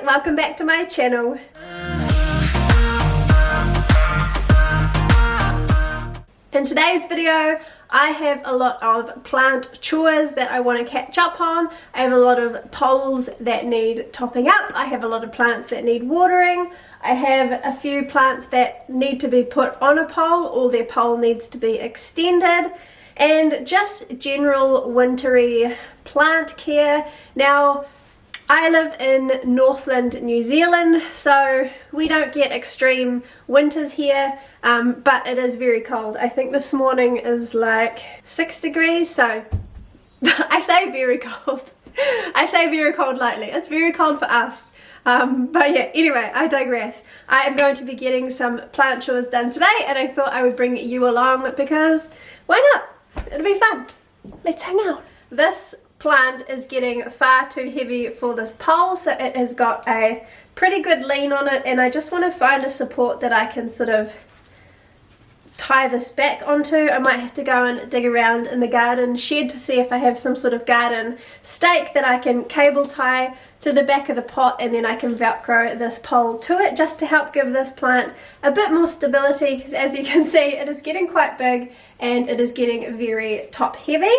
welcome back to my channel. In today's video, I have a lot of plant chores that I want to catch up on. I have a lot of poles that need topping up. I have a lot of plants that need watering. I have a few plants that need to be put on a pole or their pole needs to be extended. And just general wintry plant care. Now, I live in Northland, New Zealand, so we don't get extreme winters here, but it is very cold. I think this morning is like 6 degrees, so I say very cold. I say very cold lightly. It's very cold for us. But yeah, anyway, I digress. I am going to be getting some plant chores done today, and I thought I would bring you along because why not? It'll be fun. Let's hang out. This plant is getting far too heavy for this pole, so it has got a pretty good lean on it, and I just want to find a support that I can sort of tie this back onto. I might have to go and dig around in the garden shed to see if I have some sort of garden stake that I can cable tie to the back of the pot, and then I can velcro this pole to it just to help give this plant a bit more stability, because as you can see it is getting quite big and it is getting very top heavy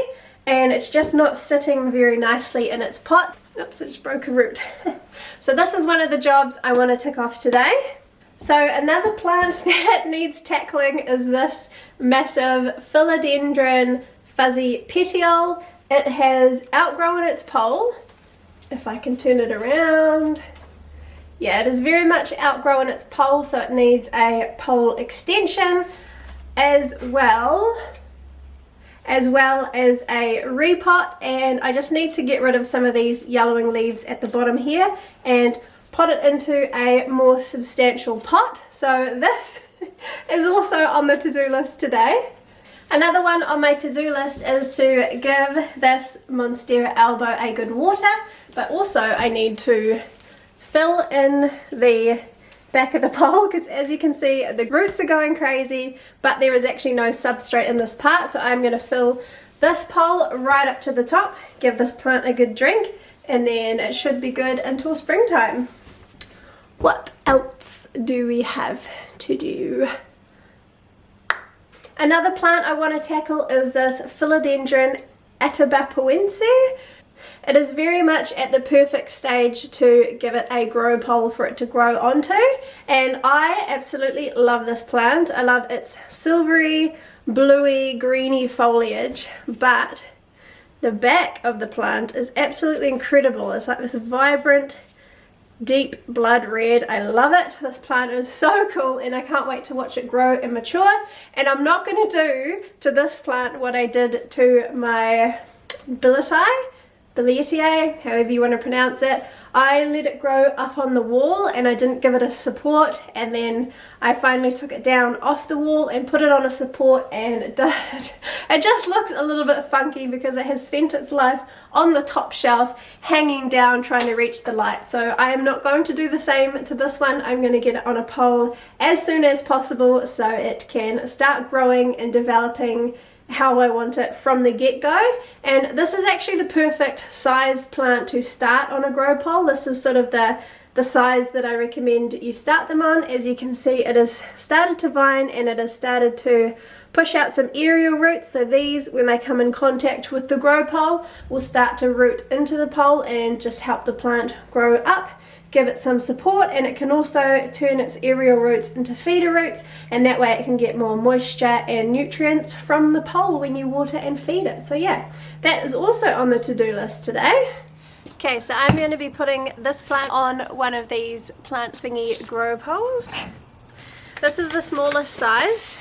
and it's just not sitting very nicely in its pot. Oops, I just broke a root. So this is one of the jobs I want to tick off today. So another plant that needs tackling is this massive philodendron fuzzy petiole. It has outgrown its pole. If I can turn it around. Yeah, it is very much outgrown its pole, so it needs a pole extension as well as a repot, and I just need to get rid of some of these yellowing leaves at the bottom here and pot it into a more substantial pot. So this is also on the to-do list today. Another one on my to-do list is to give this Monstera elbow a good water, but also I need to fill in the back of the pole, because as you can see the roots are going crazy, but there is actually no substrate in this part, so I'm going to fill this pole right up to the top, give this plant a good drink, and then it should be good until springtime. What else do we have to do? Another plant I want to tackle is this philodendron atabapoense. It is very much at the perfect stage to give it a grow pole for it to grow onto, and I absolutely love this plant. I love its silvery, bluey, greeny foliage, but the back of the plant is absolutely incredible. It's like this vibrant, deep blood red. I love it. This plant is so cool and I can't wait to watch it grow and mature. And I'm not going to do to this plant what I did to my Billetiae, however you want to pronounce it. I let it grow up on the wall and I didn't give it a support, and then I finally took it down off the wall and put it on a support, and it just looks a little bit funky because it has spent its life on the top shelf hanging down trying to reach the light. So I am not going to do the same to this one. I'm going to get it on a pole as soon as possible so it can start growing and developing how I want it from the get-go. And this is actually the perfect size plant to start on a grow pole. This is sort of the size that I recommend you start them on. As you can see, it has started to vine and it has started to push out some aerial roots, so these, when they come in contact with the grow pole, will start to root into the pole and just help the plant grow up, give it some support, and it can also turn its aerial roots into feeder roots, and that way it can get more moisture and nutrients from the pole when you water and feed it. So yeah, that is also on the to-do list today. Okay, so I'm going to be putting this plant on one of these plant thingy grow poles. This is the smallest size.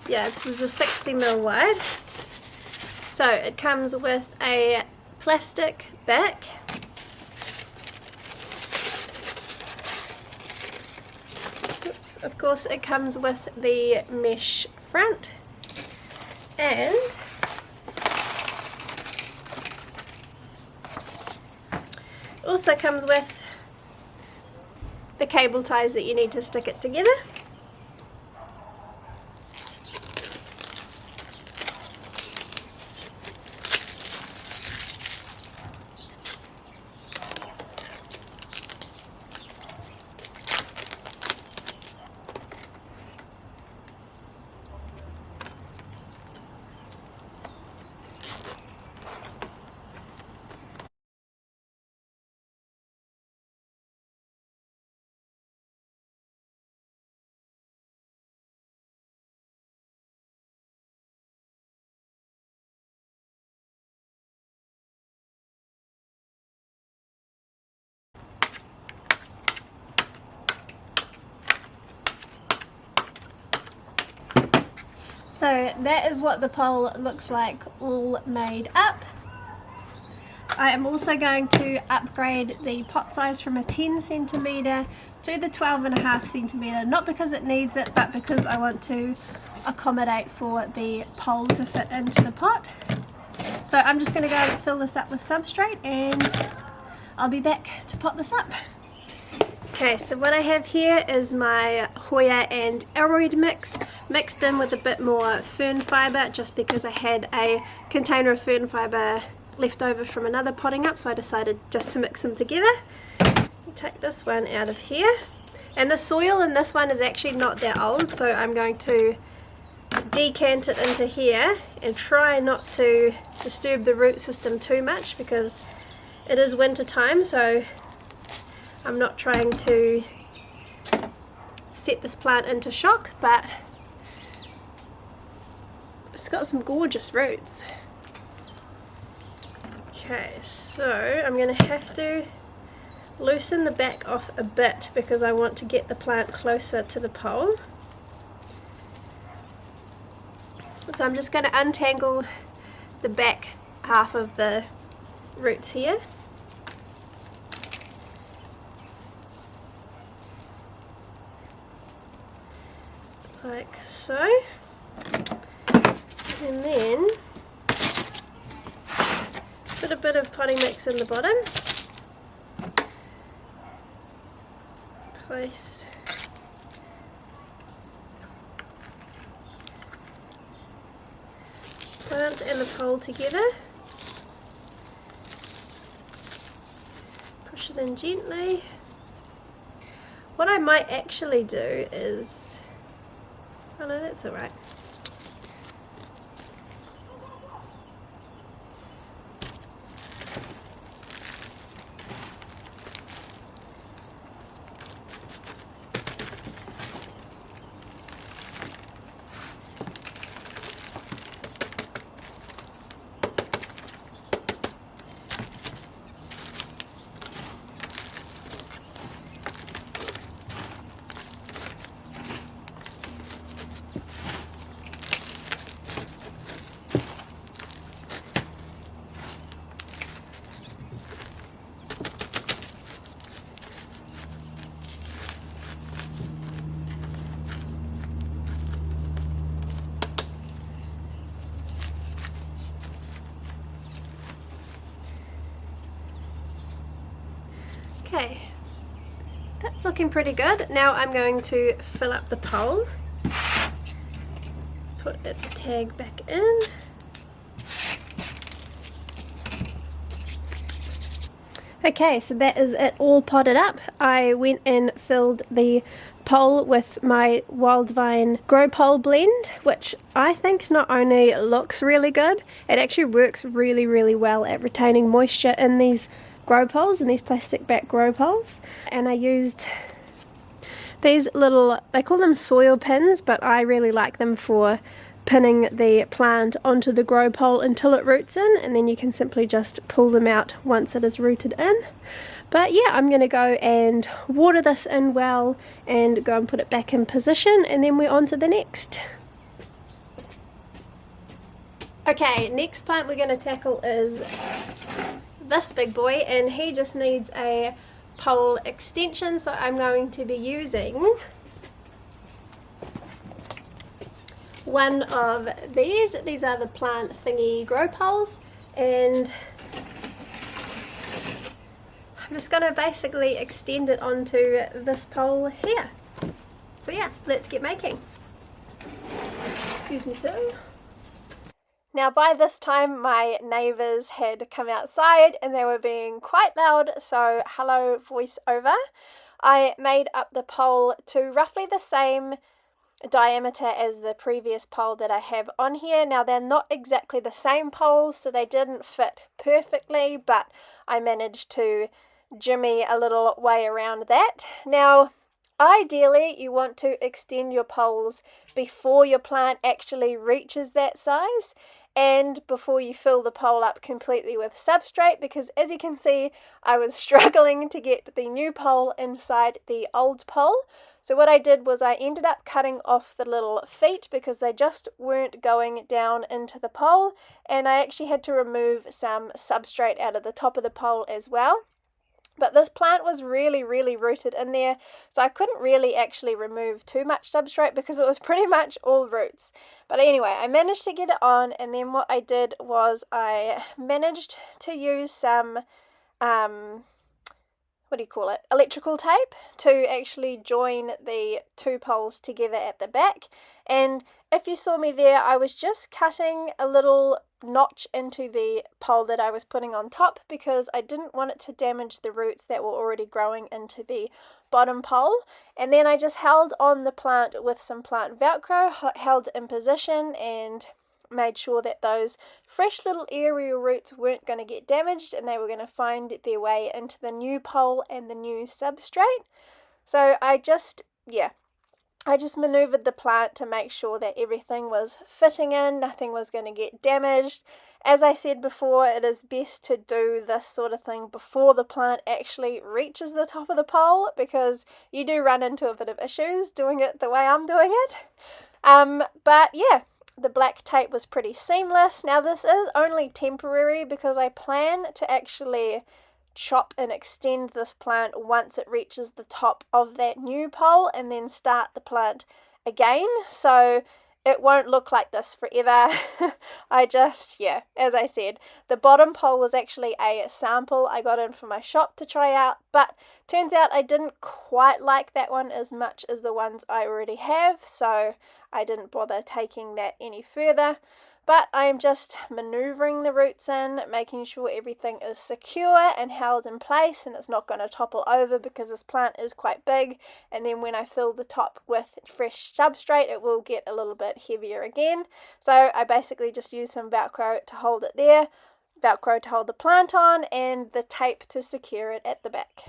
Yeah, this is a 60mm wide. So it comes with a plastic back. Oops, of course it comes with the mesh front, and also comes with the cable ties that you need to stick it together. So that is what the pole looks like all made up. I am also going to upgrade the pot size from a 10 centimetre to the 12.5 centimetre, not because it needs it, but because I want to accommodate for the pole to fit into the pot. So I'm just going to go and fill this up with substrate and I'll be back to pot this up. Okay, so what I have here is my Hoya and Aroid mix, mixed in with a bit more fern fibre, just because I had a container of fern fibre left over from another potting up, so I decided just to mix them together. Take this one out of here, and the soil in this one is actually not that old, so I'm going to decant it into here and try not to disturb the root system too much because it is winter time, so I'm not trying to set this plant into shock, but it's got some gorgeous roots. Okay, so I'm going to have to loosen the back off a bit because I want to get the plant closer to the pole. So I'm just going to untangle the back half of the roots here. Like so. And then put a bit of potting mix in the bottom. Place plant and the pole together. Push it in gently. What I might actually do is, oh no, that's alright. Okay, that's looking pretty good. Now I'm going to fill up the pole, put its tag back in. Okay, so that is it all potted up. I went and filled the pole with my Wildvine grow pole blend, which I think not only looks really good, it actually works really, really well at retaining moisture in these grow poles, in these plastic back grow poles. And I used these little, they call them soil pins, but I really like them for pinning the plant onto the grow pole until it roots in, and then you can simply just pull them out once it is rooted in. But yeah, I'm going to go and water this in well and go and put it back in position, and then we're on to the next. Okay, next plant we're going to tackle is this big boy, and he just needs a pole extension, so I'm going to be using one of these. These are the Plant Thingy grow poles, and I'm just going to basically extend it onto this pole here. So yeah, let's get making. Excuse me, sir. Now by this time my neighbours had come outside and they were being quite loud, so hello voiceover. I made up the pole to roughly the same diameter as the previous pole that I have on here. Now they're not exactly the same poles, so they didn't fit perfectly, but I managed to jimmy a little way around that. Now ideally you want to extend your poles before your plant actually reaches that size, and before you fill the pole up completely with substrate, because as you can see, I was struggling to get the new pole inside the old pole. So what I did was I ended up cutting off the little feet because they just weren't going down into the pole, and I actually had to remove some substrate out of the top of the pole as well. But this plant was really rooted in there, so I couldn't really actually remove too much substrate because it was pretty much all roots. But anyway, I managed to get it on, and then what I did was I managed to use some electrical tape to actually join the two poles together at the back. And if you saw me there, I was just cutting a little notch into the pole that I was putting on top because I didn't want it to damage the roots that were already growing into the bottom pole. And then I just held on the plant with some plant Velcro, held it in position, and made sure that those fresh little aerial roots weren't going to get damaged and they were going to find their way into the new pole and the new substrate. So I just maneuvered the plant to make sure that everything was fitting in, nothing was going to get damaged. As I said before, it is best to do this sort of thing before the plant actually reaches the top of the pole, because you do run into a bit of issues doing it the way I'm doing it. But yeah, the black tape was pretty seamless. Now this is only temporary because I plan to actually chop and extend this plant once it reaches the top of that new pole and then start the plant again, so it won't look like this forever. As I said, the bottom pole was actually a sample I got in from my shop to try out, but turns out I didn't quite like that one as much as the ones I already have, so I didn't bother taking that any further. But I am just maneuvering the roots in, making sure everything is secure and held in place and it's not going to topple over because this plant is quite big, and then when I fill the top with fresh substrate it will get a little bit heavier again. So I basically just use some Velcro to hold it there, Velcro to hold the plant on, and the tape to secure it at the back.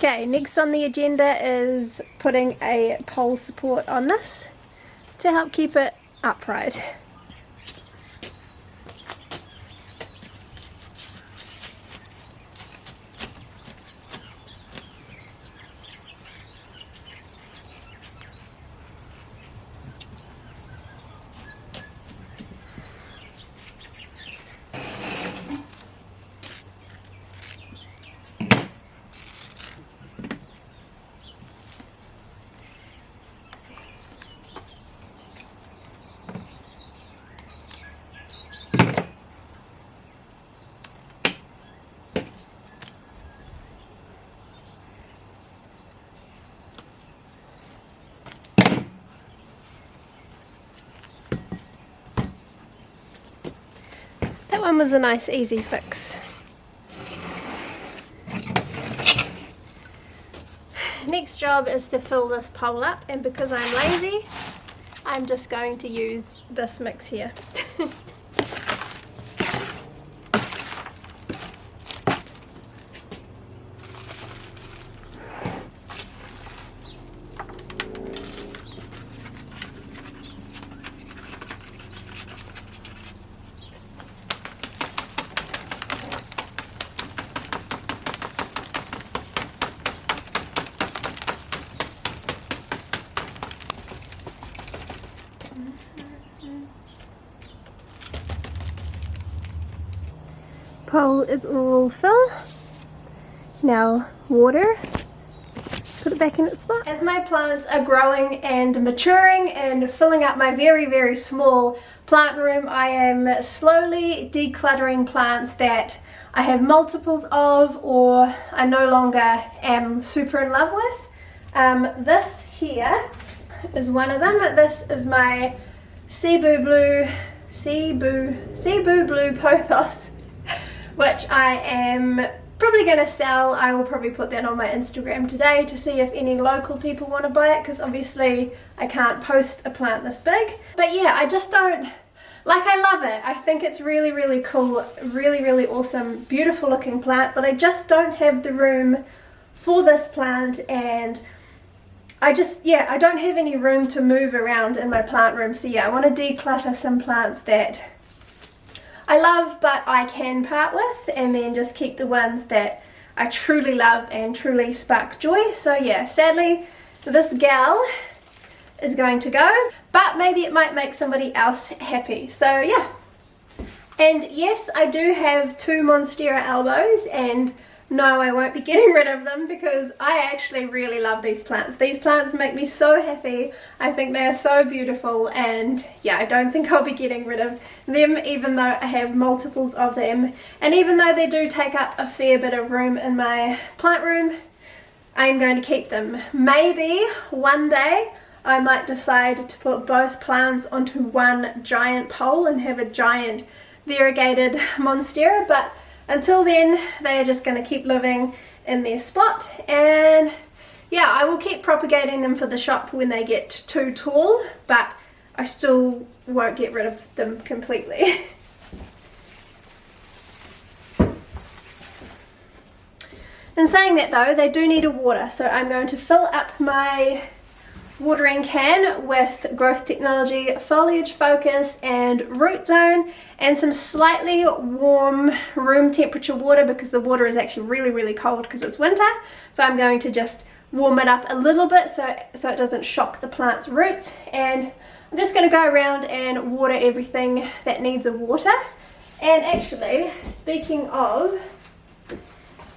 Okay, next on the agenda is putting a pole support on this to help keep it upright. That one was a nice easy fix. Next job is to fill this pole up, and because I'm lazy, I'm just going to use this mix here. Pole is all full. Now water, put it back in its spot. As my plants are growing and maturing and filling up my very small plant room, I am slowly decluttering plants that I have multiples of, or I no longer am super in love with. This here is one of them. This is my Cebu blue pothos, which I am probably going to sell. I will probably put that on my Instagram today to see if any local people want to buy it, because obviously I can't post a plant this big. But yeah, I just don't, like, I love it. I think it's really, really cool, really, really awesome, beautiful looking plant, but I just don't have the room for this plant, and I don't have any room to move around in my plant room. So yeah, I want to declutter some plants that I love but I can part with, and then just keep the ones that I truly love and truly spark joy. So yeah, sadly this gal is going to go, but maybe it might make somebody else happy. So yeah. And yes, I do have 2 Monstera elbows, and no, I won't be getting rid of them because I actually really love these plants. These plants make me so happy. I think they are so beautiful, and yeah, I don't think I'll be getting rid of them, even though I have multiples of them. And even though they do take up a fair bit of room in my plant room, I'm going to keep them. Maybe one day I might decide to put both plants onto one giant pole and have a giant variegated Monstera, but until then, they are just going to keep living in their spot. And yeah, I will keep propagating them for the shop when they get too tall, but I still won't get rid of them completely. In saying that though, they do need a water, so I'm going to fill up my watering can with Growth Technology Foliage Focus and Root Zone, and some slightly warm room temperature water, because the water is actually really, really cold because it's winter. So I'm going to just warm it up a little bit so it doesn't shock the plant's roots. And I'm just going to go around and water everything that needs a water. And actually, speaking of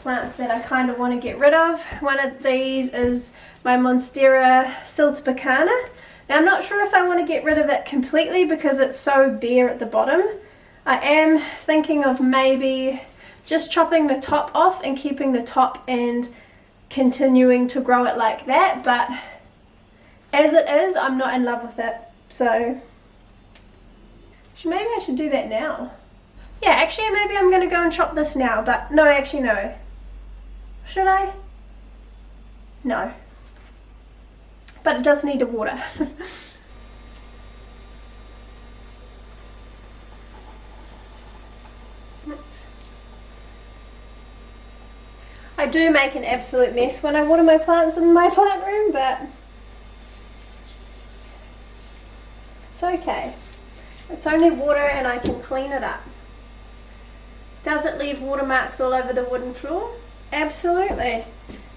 plants that I kind of want to get rid of, one of these is my Monstera siltbacana. Now I'm not sure if I want to get rid of it completely because it's so bare at the bottom. I am thinking of maybe just chopping the top off and keeping the top and continuing to grow it like that, but as it is, I'm not in love with it. So maybe I should do that now. Yeah, actually maybe I'm going to go and chop this now, but no, actually no. Should I? No. But it does need a water. I do make an absolute mess when I water my plants in my plant room, but it's okay. It's only water and I can clean it up. Does it leave watermarks all over the wooden floor? Absolutely.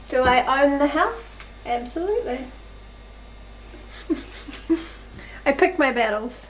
Do I own the house? Absolutely. I pick my battles.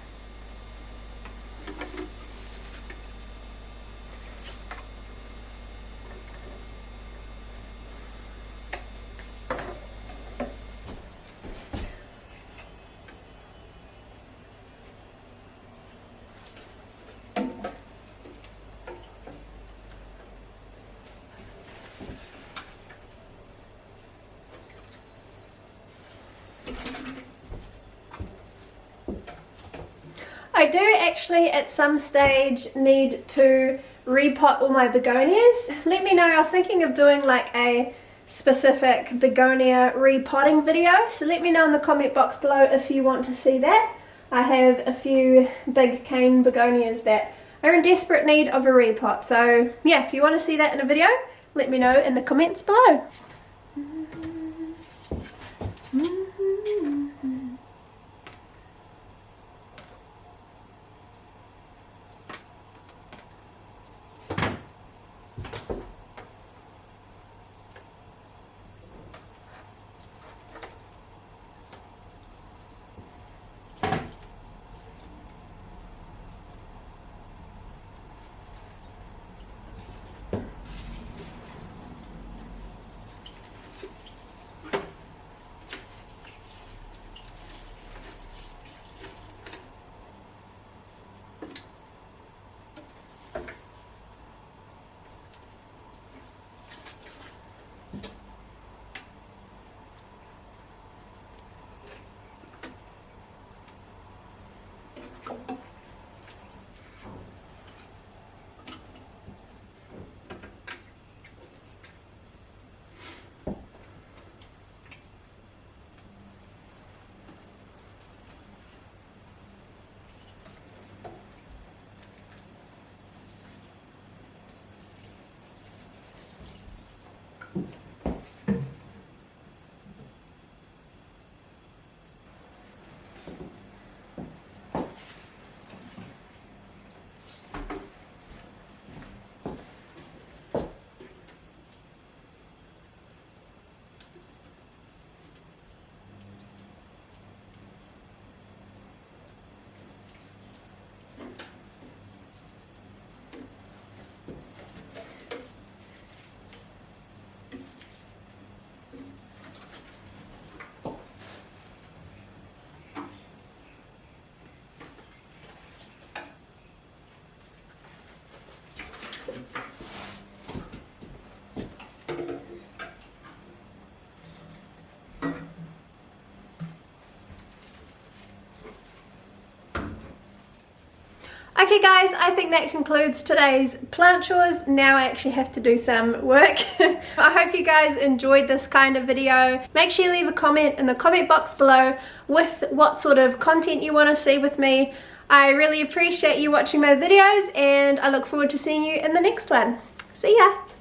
I do actually at some stage need to repot all my begonias. Let me know. I was thinking of doing like a specific begonia repotting video, so let me know in the comment box below if you want to see that. I have a few big cane begonias that are in desperate need of a repot, so yeah, if you want to see that in a video, let me know in the comments below. Okay guys, I think that concludes today's plant chores. Now I actually have to do some work. I hope you guys enjoyed this kind of video. Make sure you leave a comment in the comment box below with what sort of content you want to see with me. I really appreciate you watching my videos and I look forward to seeing you in the next one. See ya!